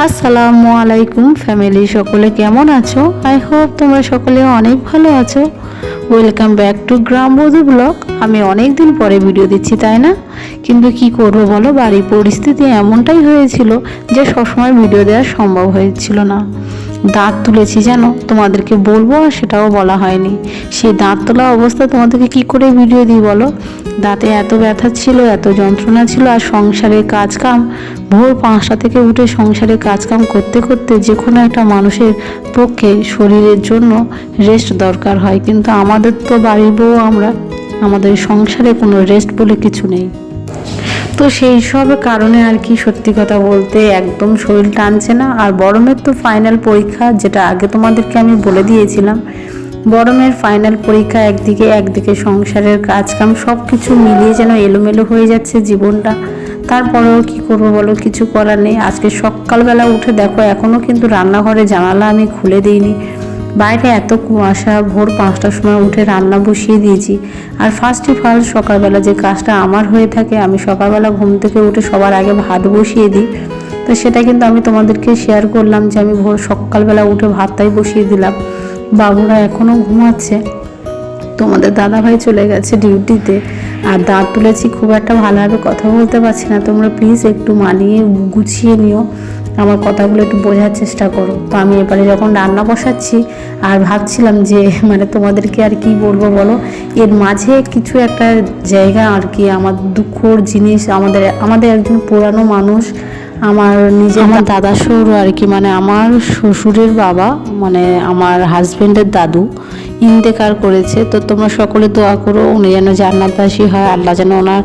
আসসালামু আলাইকুম ফ্যামিলি, সকলে কেমন আছো? আই হোপ তোমরা সকলে অনেক ভালো আছো। Welcome back to Grambodhu blog. আমি অনেক দিন পরে ভিডিও দিচ্ছি, তাই না? কিন্তু কি করবো বলো, বাড়ির পরিস্থিতি এমনটাই হয়েছিল যে সবসময় ভিডিও দেওয়া সম্ভব হয়েছিল না। দাঁত তুলেছি জানো, তোমাদেরকে বলবো আর সেটাও বলা হয়নি। সেই দাঁত তোলা অবস্থা তোমাদেরকে কি করে ভিডিও দিই বলো? দাঁতে এত ব্যথা ছিল, এত যন্ত্রণা ছিল, আর সংসারের কাজকাম ভোর 5টা থেকে উঠে সংসারের কাজকাম করতে করতে যে কোনো একটা মানুষের পক্ষে শরীরের জন্য রেস্ট দরকার হয়, কিন্তু আমাদের তো বাড়ির বউ আমরা, আমাদের সংসারে কোনো রেস্ট বলে কিছু নেই। তো সেই সব কারণে আর কি, সত্যি কথা বলতে একদম শরীর টানছে না। আর বড়মের তো ফাইনাল পরীক্ষা, যেটা আগে তোমাদেরকে আমি বলে দিয়েছিলাম। বড়মের ফাইনাল পরীক্ষা, একদিকে সংসারের কাজকাম সব কিছু মিলিয়ে যেন এলোমেলো হয়ে যাচ্ছে জীবনটা। তারপরেও কি করবো বলো, কিছু করার নেই। আজকে সকালবেলা উঠে দেখো, এখনও কিন্তু রান্নাঘরে জানালা আমি খুলে দিইনি। বাইরে এত কুয়াশা, ভোর 5টার সময় উঠে রান্না বসিয়ে দিয়েছি। আর ফার্স্ট সকালবেলা যে কাজটা আমার হয়ে থাকে, আমি সকালবেলা ঘুম থেকে উঠে সবার আগে ভাত বসিয়ে দিই। তো সেটা কিন্তু আমি তোমাদেরকে শেয়ার করলাম যে আমি সকালবেলা উঠে ভাতটাই বসিয়ে দিলাম। বাবুরা এখনও ঘুমাচ্ছে, তোমাদের দাদাভাই চলে গেছে ডিউটিতে। আর দাঁত তুলেছি, খুব একটা ভালোভাবে কথা বলতে পারছি না, তোমরা প্লিজ একটু মানিয়ে গুছিয়ে নিও, আমার কথাগুলো একটু বোঝার চেষ্টা করো। তো আমি এবারে যখন রান্না বসাচ্ছি আর ভাবছিলাম যে তোমাদেরকে আর কি বলবো বলো, এর মাঝে কিছু একটা জায়গা আর কি আমার দুঃখর জিনিস, আমাদের একজন পুরানো মানুষ, আমার দাদা শ্বশুর আর কি, আমার শ্বশুরের বাবা, আমার হাজবেন্ডের দাদু ইন্তেকার করেছে। তো তোমরা সকলে দোয়া করো উনি যেন জান্নাতবাসী হয়, আল্লাহ যেন ওনার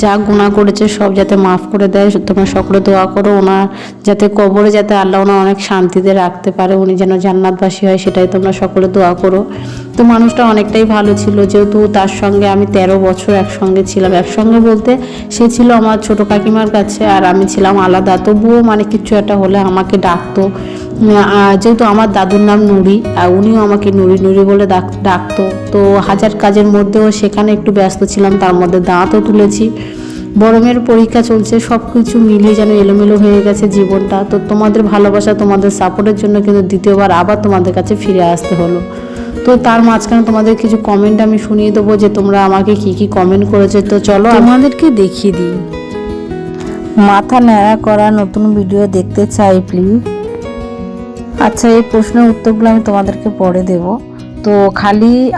যা গুনাহ করেছে সব যাতে মাফ করে দেয়। তোমরা সকলে দোয়া করো ওনার যাতে কবরে যাতে আল্লাহ ওনার অনেক শান্তিতে রাখতে পারে, উনি যেন জান্নাতবাসী হয়, সেটাই তোমরা সকলে দোয়া করো। তো মানুষটা অনেকটাই ভালো ছিল, যেহেতু তার সঙ্গে আমি 13 বছর একসঙ্গে ছিলাম। একসঙ্গে বলতে সে ছিল আমার ছোট কাকিমার কাছে আর আমি ছিলাম আলাদা, তবুও কিছু একটা হলে আমাকে ডাকতো। যেহেতু আমার দাদুর নাম নুরি, আর উনিও আমাকে নুরি নুরি বলে ডাকতো। তো হাজার কাজের মধ্যেও সেখানে একটু ব্যস্ত ছিলাম, তার মধ্যে দাঁতও তুলেছি, বড়মের পরীক্ষা চলছে, সব কিছু মিলিয়ে যেন এলোমেলো হয়ে গেছে জীবনটা। তো তোমাদের ভালোবাসা, তোমাদের সাপোর্টের জন্য কিন্তু দ্বিতীয়বার আবার তোমাদের কাছে ফিরে আসতে হলো। তো তার মাঝখানে তোমাদের কিছু কমেন্ট আমি শুনিয়ে দেবো যে তোমরা আমাকে কি কি কমেন্ট করেছে। তো চলো আমাদেরকে দেখিয়ে দিই। মাথা ন্যাড়া করা নতুন ভিডিও দেখতে চাই প্লিজ। আচ্ছা, এই প্রশ্নের উত্তরগুলো আমি তোমাদেরকে পরে দেব। তো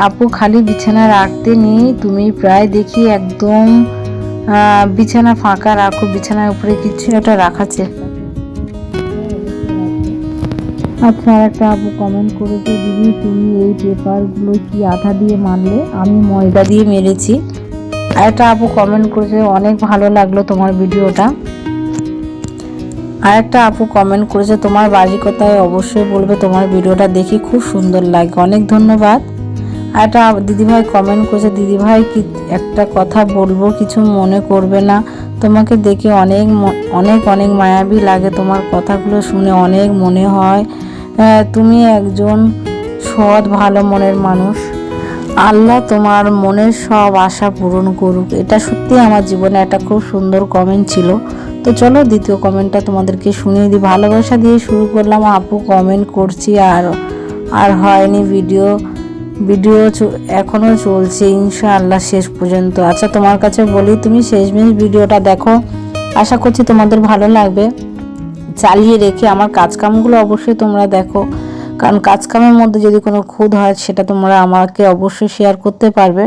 আপু খালি বিছানা রাখতে নেই, তুমি প্রায় দেখি একদম বিছানা ফাঁকা রাখো, বিছানার উপরে কিছু একটা রাখার চেষ্টা। আচ্ছা, আর একটা আপু কমেন্ট করেছে, দিদি তুমি এই পেপারগুলো কি আঠা দিয়ে মারলে? আমি ময়দা দিয়ে মেরেছি। আর একটা আপু কমেন্ট করেছে, অনেক ভালো লাগলো তোমার ভিডিওটা। আর একটা আপু কমেন্ট করেছে, তোমার বাড়ি কোথায় অবশ্যই বলবে, তোমার ভিডিওটা দেখি খুব সুন্দর লাগে, অনেক ধন্যবাদ। আর একটা দিদিভাই কমেন্ট করেছে, দিদিভাই কি একটা কথা বলবো, কিছু মনে করবে না, তোমাকে দেখে অনেক অনেক অনেক মায়াবী লাগে, তোমার কথাগুলো শুনে অনেক মনে হয় তুমি একজন সৎ ভালো মনের মানুষ, আল্লাহ তোমার মনের সব আশা পূরণ করুক। এটা সত্যি আমার জীবনে একটা খুব সুন্দর কমেন্ট ছিল। তো চলো দ্বিতীয় কমেন্টটা তোমাদেরকে শুনিয়ে দিই। ভালোবাসা দিয়ে শুরু করলাম, আপু কমেন্ট করছি আর হয়নি, ভিডিও এখনও চলছে ইনশাআল্লাহ শেষ পর্যন্ত। আচ্ছা, তোমার কাছে বলি, তুমি শেষমেশ ভিডিওটা দেখো, আশা করছি তোমাদের ভালো লাগবে। চালিয়ে রেখে আমার কাজকামগুলো অবশ্যই তোমরা দেখো, কারণ কাজকামের মধ্যে যদি কোনো খুঁত হয় সেটা তোমরা আমাকে অবশ্যই শেয়ার করতে পারবে।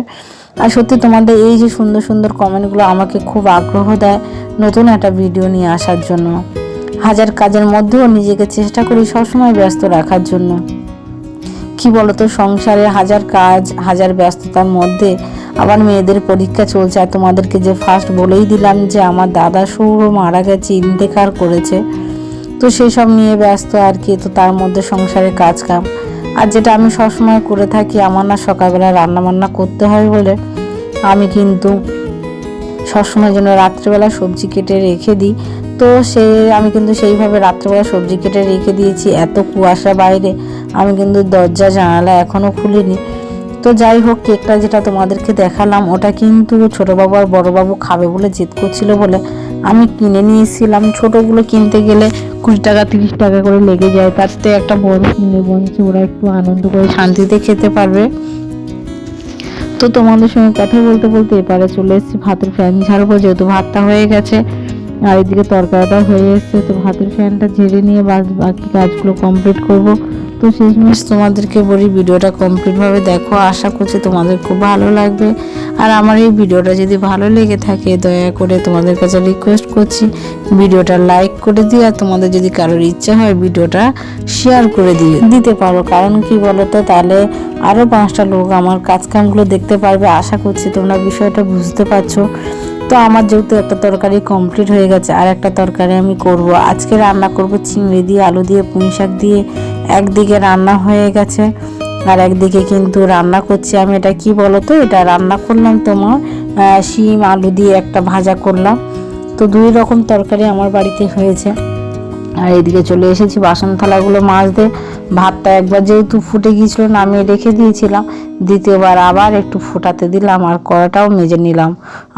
আর সত্যি তোমাদের এই যে সুন্দর সুন্দর কমেন্টগুলো আমাকে খুব আগ্রহ দেয় নতুন একটা ভিডিও নিয়ে আসার জন্য। হাজার কাজের মধ্যেও নিজেকে চেষ্টা করি সবসময় ব্যস্ত রাখার জন্য। কি বলতো, সংসারে হাজার কাজ, হাজার ব্যস্ততার মধ্যে আবার মেয়েদের পরীক্ষা চলছে। আর তোমাদেরকে যে ফার্স্ট বলেই দিলাম যে আমার দাদা শ্বশুর মারা গেছে, ইন্তেকার করেছে, তো সেই সব নিয়ে ব্যস্ত আর কি। তো তার মধ্যে সংসারের কাজ কাম, আর যেটা আমি সবসময় করে থাকি, আমার না সকালবেলা রান্না বান্না করতে হয় বলে আমি কিন্তু সবসময় জন্য রাত্রেবেলা সবজি কেটে রেখে দিই। তো আমি কিন্তু সেইভাবে রাত্রেবেলা সবজি কেটে রেখে দিয়েছি। এত কুয়াশা বাইরে, আমি কিন্তু দরজা জানালা এখনও খুলিনি। তো যাই হোক, কেকটা যেটা তোমাদেরকে দেখালাম ওটা কিন্তু ছোটো বাবু আর বড় বাবু খাবে বলে জেদ করছিল বলে আমি কিনে নিয়েছিলাম। ছোটোগুলো কিনতে গেলে 20 টাকা 30 টাকা করে লেগে যায়, তার থেকে একটা বড় কিনে বলছে ওরা একটু আনন্দ করে শান্তিতে খেতে পারবে। তো তোমাদের সঙ্গে কথা বলতে বলতে এপারে চলে এসেছি ভাতের ফ্যান ঝাড়বো, যেহেতু ভাতটা হয়ে গেছে আর এদিকে তরকারিটা হয়ে এসছে। তো ভাতের ফ্যানটা ঝেড়ে নিয়ে বাকি কাজগুলো কমপ্লিট করব। তো শেষমেশ তোমাদেরকে বলি ভিডিওটা কমপ্লিটভাবে দেখো, আশা করছি তোমাদের খুব ভালো লাগবে। আর আমার এই ভিডিওটা যদি ভালো লেগে থাকে দয়া করে তোমাদের কাছে রিকোয়েস্ট করছি ভিডিওটা লাইক করে দিও, আর তোমাদের যদি কারোর ইচ্ছা হয় ভিডিওটা শেয়ার করে দিতে পারো। কারণ কি বলো তো, তাহলে আরও 5টা লোক আমার কাজকামগুলো দেখতে পারবে। আশা করছি তোমরা বিষয়টা বুঝতে পারছো। তো আমার যেহেতু একটা তরকারি কমপ্লিট হয়ে গেছে, আর একটা তরকারি আমি করব। আজকে রান্না করব চিংড়ি দিয়ে, আলু দিয়ে, পুঁই শাক দিয়ে। একদিকে রান্না হয়ে গেছে আর একদিকে কিন্তু রান্না করছি আমি। এটা কি বলো তো, এটা রান্না করলাম তোমার শিম আলু দিয়ে একটা ভাজা করলাম। তো 2 রকম তরকারি আমার বাড়িতে হয়েছে। আর এদিকে চলে এসেছি বাসন থালাগুলো মাজতে। ভাতটা একবার যেহেতু ফুটে গিয়েছিল নামিয়ে রেখে দিয়েছিলাম, দ্বিতীয়বার আবার একটু ফোটাতে দিলাম আর কড়াটাও মেজে নিলাম।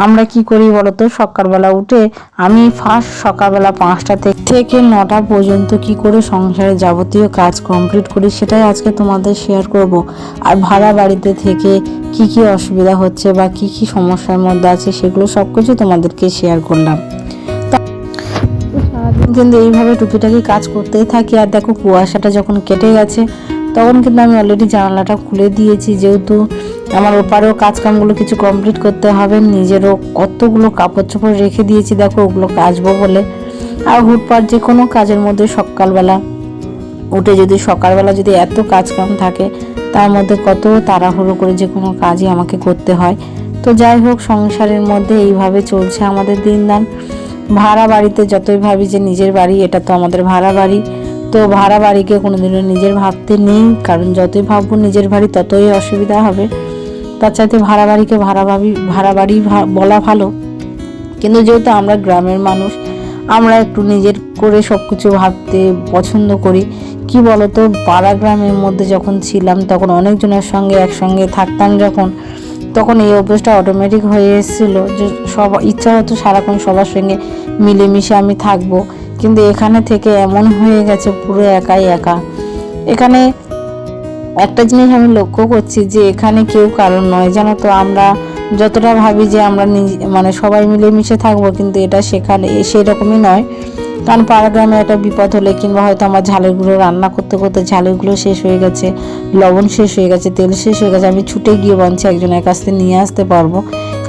আমরা কি করি বলতো, সকালবেলা উঠে আমি ফার্স্ট সকালবেলা 5টা থেকে 9টা পর্যন্ত কি করে সংসারে যাবতীয় কাজ কমপ্লিট করি সেটাই আজকে তোমাদের শেয়ার করব। আর ভাড়া বাড়িতে থেকে কি কি অসুবিধা হচ্ছে বা কি কি সমস্যার মধ্যে আছে সেগুলো সব কিছু তোমাদেরকে শেয়ার করলাম। কিন্তু এইভাবে টুকিটাকি কাজ করতেই থাকি। আর দেখো কুয়াশাটা যখন কেটে গেছে তখন কিন্তু আমি অলরেডি জানালাটা খুলে দিয়েছি, যেহেতু আমার ওপারেও কাজকামগুলো কিছু কমপ্লিট করতে হবে। নিজেরও কতগুলো কাপড় চোপড় রেখে দিয়েছি দেখো, ওগুলো কাচবো বলে। আর হুটপাট যে কোনো কাজের মধ্যে সকালবেলা উঠে যদি এত কাজকাম থাকে, তার মধ্যে কত তাড়াহুড়ো করে যে কোনো কাজই আমাকে করতে হয়। তো যাই হোক, সংসারের মধ্যে এইভাবে চলছে আমাদের দিনদান। ভাড়া বাড়িতে যতই ভাবি যে নিজের বাড়ি, এটা তো আমাদের ভাড়া বাড়ি। তো ভাড়া বাড়িকে কোনোদিনও নিজের ভাবতে নেই, কারণ যতই ভাববো নিজের বাড়ি ততই অসুবিধা হবে। তার চাইতে ভাড়া বাড়িকে ভাড়া বাড়ি বলা ভালো। কিন্তু যেহেতু আমরা গ্রামের মানুষ, আমরা একটু নিজের করে সব কিছু ভাবতে পছন্দ করি। কি বলতো, পাড়া গ্রামের মধ্যে যখন ছিলাম তখন অনেকজনের সঙ্গে একসঙ্গে থাকতাম যখন, তখন এই অভ্যাসটা অটোমেটিক হয়ে এসেছিলো যে সব ইচ্ছা হতো সারাক্ষণ সবার সঙ্গে মিলেমিশে আমি থাকবো। কিন্তু এখানে থেকে এমন হয়ে গেছে পুরো একাই একা। এখানে একটা জিনিস আমি লক্ষ্য করছি যে এখানে কেউ কারণ নয়, জানো তো। আমরা যতটা ভাবি যে আমরা মানে সবাই মিলেমিশে থাকবো, কিন্তু এটা সেখানে সেরকমই নয়। কারণ পাড়া গ্রামে একটা বিপদ হলে কিংবা হয়তো আমার ঝালের গুঁড়ো রান্না করতে করতে ঝালের গুঁড়ো শেষ হয়ে গেছে, লবণ শেষ হয়ে গেছে, তেল শেষ হয়ে গেছে, আমি ছুটে গিয়ে বঞ্চে একজনের কাছ থেকে নিয়ে আসতে পারবো।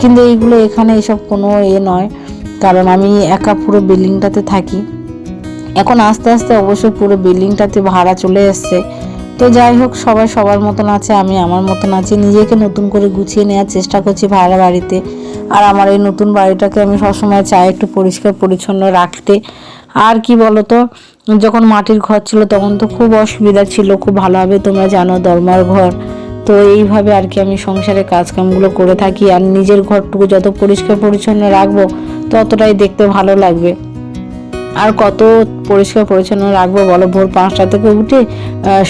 কিন্তু এইগুলো এখানে এসব কোনো নয়, কারণ আমি একা পুরো বিল্ডিংটাতে থাকি। এখন আস্তে আস্তে অবশ্যই পুরো বিল্ডিংটাতে ভাড়া চলে এসছে। তো যাই হোক, সবাই সবার মতন আছে, আমি আমার মতন আছি। নিজেকে নতুন করে গুছিয়ে নেওয়ার চেষ্টা করছি ভাড়া বাড়িতে। আর আমার এই নতুন বাড়িটাকে আমি সবসময় চাই একটু পরিষ্কার পরিচ্ছন্ন রাখতে। আর কি বলতো, যখন মাটির ঘর ছিল তখন তো খুব অসুবিধা ছিল, খুব ভালোভাবে তোমরা জানো, দরমার ঘর। তো এইভাবে আর কি আমি সংসারে কাজকামগুলো করে থাকি। আর নিজের ঘরটুকু যত পরিষ্কার পরিচ্ছন্ন রাখবো ততটাই দেখতে ভালো লাগবে। আর কত পরিষ্কার পরিচ্ছন্ন রাখবো বলো, ভোর 5টা থেকে উঠে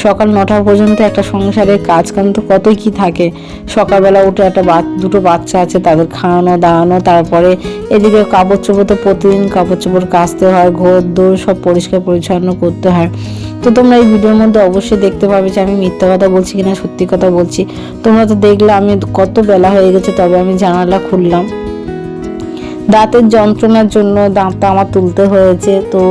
সকাল 9টা পর্যন্ত একটা সংসারের কাজকাম তো কতই কি থাকে। সকালবেলা উঠে দুটো বাচ্চা আছে, তাদের খাওয়ানো দাওয়ানো, তারপরে এদিকে কাপড় চোপড় তো প্রতিদিন কাপড় চোপড় কাচতে হয়, ঘর দোর সব পরিষ্কার পরিচ্ছন্ন করতে হয়। তো তোমরা এই ভিডিওর মধ্যে অবশ্যই দেখতে পাবে যে আমি মিথ্যা কথা বলছি কিনা সত্যি কথা বলছি। তোমরা তো দেখলে আমি কত বেলা হয়ে গেছে, তবে আমি জানালা খুললাম। দাঁতের যন্ত্রণার জন্য দাঁতটা আমার তুলতে হয়েছে। তো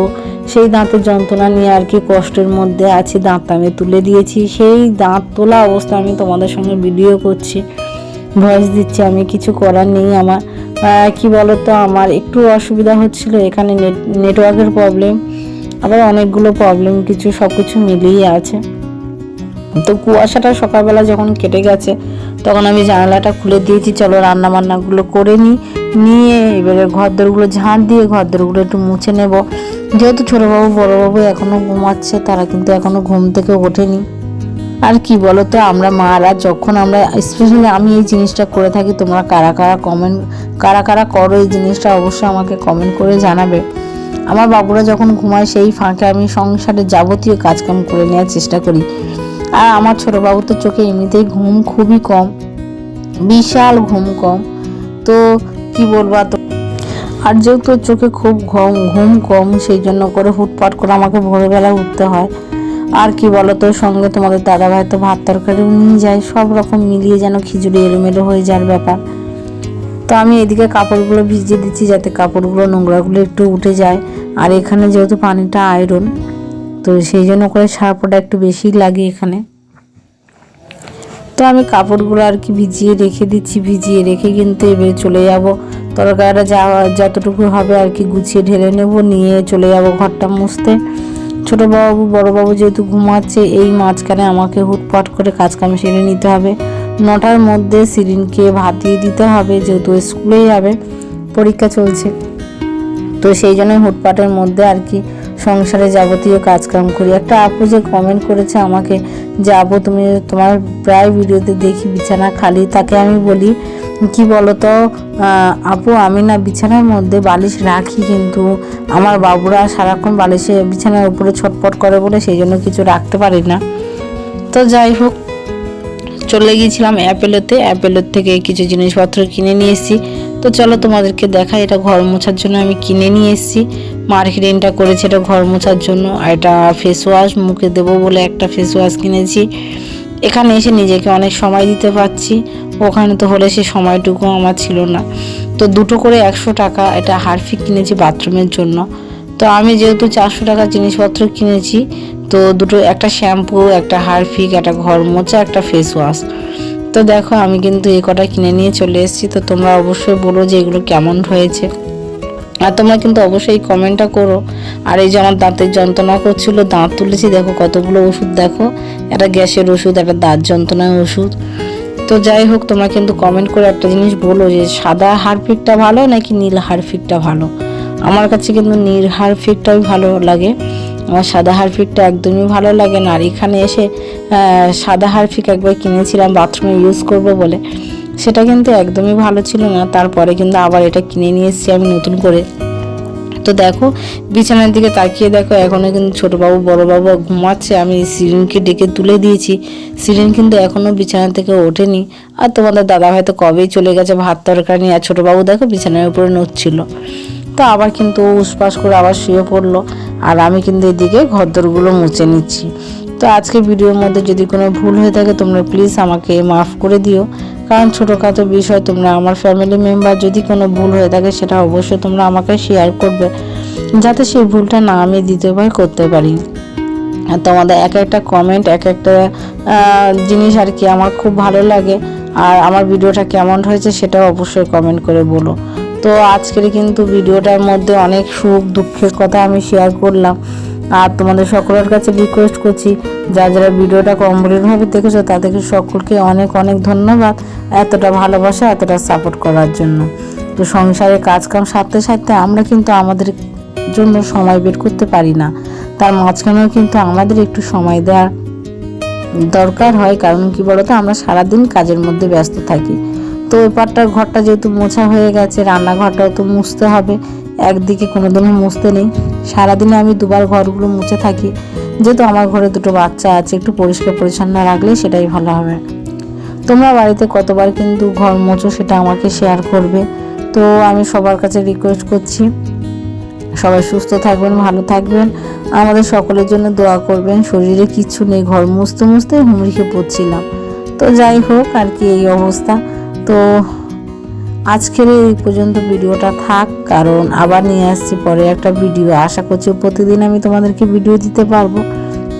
সেই দাঁতের যন্ত্রণা নিয়ে আর কি কষ্টের মধ্যে আছি। দাঁতটা আমি তুলে দিয়েছি, সেই দাঁত তোলা অবস্থা আমি তোমাদের সঙ্গে ভিডিও করছি, ভয়েস দিচ্ছি। আমি কিছু করার নেই। আমার কি বলতো, আমার একটু অসুবিধা হচ্ছিল এখানে, নেটওয়ার্কের প্রবলেম, আবার অনেকগুলো প্রবলেম, সব কিছু মিলিয়ে আছে। তো কুয়াশাটা সকালবেলা যখন কেটে গেছে তখন আমি জানালাটা খুলে দিয়েছি। চলো রান্না বান্নাগুলো করে নিয়ে এবারে ঘরদোরগুলো ঝাঁট দিয়ে ঘরদোরগুলো একটু মুছে নেব। যেহেতু ছোটোবাবু বড়োবাবু এখনও ঘুমাচ্ছে, তারা কিন্তু এখনও ঘুম থেকে ওঠেনি। আর কি বলো তো, আমরা মারা যখন স্পেশালি আমি এই জিনিসটা করে থাকি, তোমরা কারা কারা করো এই জিনিসটা অবশ্যই আমাকে কমেন্ট করে জানাবে। আমার বাবুরা যখন ঘুমায় সেই ফাঁকে আমি সংসারে যাবতীয় কাজকাম করে নেওয়ার চেষ্টা করি। আর আমার ছোট বাবু তো চোখে এমনিতেই ঘুম খুবই কম, বিশাল ঘুম কম। তো কি বলবো, তো আর যেহেতু চোখে খুব ঘুম কম, সেই জন্য করে হুটপাট করে আমাকে ভোরবেলা উঠতে হয়। আর কি বলতো, সঙ্গে তোমাদের দাদাভাই তো ভাত তরকারিও নিয়ে যায়, সব রকম মিলিয়ে যেন খিচুড়ি এলোমেলো হয়ে যাওয়ার ব্যাপার। তো আমি এদিকে কাপড়গুলো ভিজিয়ে দিচ্ছি যাতে কাপড়গুলো নোংরাগুলো একটু উঠে যায়। আর এখানে যেহেতু পানিটা আয়রন, তো সেই জন্য করে সার্ফটা একটু বেশি লাগে এখানে। তো আমি কাপড়গুলো আর কি ভিজিয়ে রেখে দিচ্ছি, ভিজিয়ে রেখে কিন্তু এবারে চলে যাব তরকারিটা যতটুকু হবে আর কি গুছিয়ে ঢেলে নেব, নিয়ে চলে যাব ঘরটা মুছতে। ছোটো বাবু বড় বাবু যেহেতু ঘুমাচ্ছে, এই মাঝখানে আমাকে হুটপাট করে কাজকাম সেরে নিতে হবে। 9টার মধ্যে সিরিনকে ভাত দিয়ে দিতে হবে, যেহেতু স্কুলে যাবে, পরীক্ষা চলছে। তো সেই জন্যই হুটপাটের মধ্যে আর কি সংসারে যাবতীয় কাজকাম করি। একটা আপু যে কমেন্ট করেছে আমাকে যে আপু তুমি তোমার প্রায় ভিডিওতে দেখি বিছানা খালি, তাকে আমি বলি কি বলতো আপু, আমি না বিছানার মধ্যে বালিশ রাখি, কিন্তু আমার বাবুরা সারাক্ষণ বালিশে বিছানার উপরে ছটপট করে বলে সেই জন্য কিছু রাখতে পারি না। তো যাই হোক, চলে গিয়েছিলাম অ্যাপেলোর থেকে কিছু জিনিসপত্র কিনে নিয়ে এসেছি। তো চলো তোমাদেরকে দেখাই, এটা ঘর মোছার জন্য আমি কিনে নিয়ে এসেছি। মার্কেটিংটা করেছি এটা ঘর মোছার জন্য। আর এটা ফেস ওয়াশ, মুখে দেবো বলে একটা ফেস ওয়াশ কিনেছি। এখানে এসে নিজেকে অনেক সময় দিতে পারছি, ওখানে তো হলে সে সময়টুকু আমার ছিল না। তো দুটো করে 100 টাকা, এটা হারফিক কিনেছি বাথরুমের জন্য। তো আমি যেহেতু 400 টাকার জিনিসপত্র কিনেছি, তো দুটো, একটা শ্যাম্পু, একটা হারফিক, একটা ঘর মোছা, একটা ফেস ওয়াশ। তো দেখো আমি কিন্তু এই কটা কিনে নিয়ে চলে এসেছি। তো তোমরা অবশ্যই বলো যে এগুলো কেমন হয়েছে, আর তোমরা কিন্তু অবশ্যই কমেন্টটা করো। আর এই যে আমার দাঁতের যন্ত্রণা করছিল, দাঁত তুলেছি, দেখো কতগুলো ওষুধ, দেখো একটা গ্যাসের ওষুধ, একটা দাঁত যন্ত্রণার ওষুধ। তো যাই হোক, তোমরা কিন্তু কমেন্ট করে একটা জিনিস বলো যে সাদা হারফিকটা ভালো নাকি নীল হারফিকটা ভালো। আমার কাছে কিন্তু নীল হারফিকটাই ভালো লাগে, আমার সাদা হারফিকটা একদমই ভালো লাগে না। আর এখানে এসে সাদা হারফিক একবার কিনেছিলাম বাথরুমে ইউজ করব বলে, সেটা কিন্তু একদমই ভালো ছিল না। তারপরে কিন্তু আবার এটা কিনে নিয়ে এসেছি আমি নতুন করে। তো দেখো বিছানার দিকে তাকিয়ে দেখো, এখনও কিন্তু ছোটো বাবু বড় বাবু ঘুমাচ্ছে। আমি সিরিনকে ডেকে তুলে দিয়েছি, সিরিন কিন্তু এখনও বিছানা থেকে ওঠেনি। আর তোমাদের দাদা হয়তো কবেই চলে গেছে ভাত তরকারি নিয়ে। আর ছোটো বাবু দেখো বিছানার উপরে নড়ছিল। তো আবার কিন্তু উসপাস করে আবার শুয়ে পড়লো। আর আমি কিন্তু এদিকে ঘরদোরগুলো মুছে নিচ্ছি। তো আজকে ভিডিওর মধ্যে যদি কোনো ভুল হয়ে থাকে তোমরা প্লিজ আমাকে মাফ করে দিও, কারণ ছোটোখাটো বিষয়, তোমরা আমার ফ্যামিলি মেম্বার, যদি কোনো ভুল হয়ে থাকে সেটা অবশ্যই তোমরা আমাকে শেয়ার করবে, যাতে সেই ভুলটা না আমি দ্বিতীয়বার করতে পারি। আর তোমাদের এক একটা কমেন্ট, এক একটা জিনিস আর কি আমার খুব ভালো লাগে। আর আমার ভিডিওটা কেমন হয়েছে সেটাও অবশ্যই কমেন্ট করে বলো। তো আজকের কিন্তু ভিডিওটার মধ্যে অনেক সুখ দুঃখের কথা আমি শেয়ার করলাম। আর তোমাদের সকলের কাছে রিকোয়েস্ট করছি, যারা ভিডিওটা কমপ্লিটভাবে দেখেছো তাদেরকে সকলকে অনেক অনেক ধন্যবাদ, এতটা ভালোবাসা, এতটা সাপোর্ট করার জন্য। তো সংসারে কাজকাম সারতে সারতে আমরা কিন্তু আমাদের জন্য সময় বের করতে পারি না, তার মাঝখানেও কিন্তু আমাদের একটু সময় দেওয়ার দরকার হয়। কারণ কি বলতো, আমরা সারাদিন কাজের মধ্যে ব্যস্ত থাকি। তো এপারটার ঘরটা যেহেতু মোছা হয়ে গেছে, রান্নাঘরটাও তো মুছতে হবে, একদিকে কোনোদিনও মুছতে নেই। সারাদিনে আমি দুবার ঘরগুলো মুছে থাকি, যেহেতু আমার ঘরে দুটো বাচ্চা আছে, একটু পরিষ্কার পরিচ্ছন্ন রাখলে সেটাই ভালো হবে। তোমরা বাড়িতে কতবার কিন্তু ঘর মোছো সেটা আমাকে শেয়ার করবে। তো আমি সবার কাছে রিকোয়েস্ট করছি, সবাই সুস্থ থাকবেন, ভালো থাকবেন, আমাদের সকলের জন্য দোয়া করবেন। শরীরে কিচ্ছু নেই, ঘর মুছতে মুছতে হুমড়ি খেয়ে পড়ছিলাম। তো যাই হোক আর কি, এই অবস্থা। তো আজকের এই পর্যন্ত ভিডিওটা থাক, কারণ আবার নিয়ে আসছি পরে একটা ভিডিও। আশা করছি প্রতিদিন আমি তোমাদেরকে ভিডিও দিতে পারবো।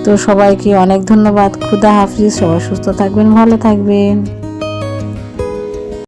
তো সবাইকে অনেক ধন্যবাদ, খুদা হাফিজ, সবাই সুস্থ থাকবেন, ভালো থাকবেন।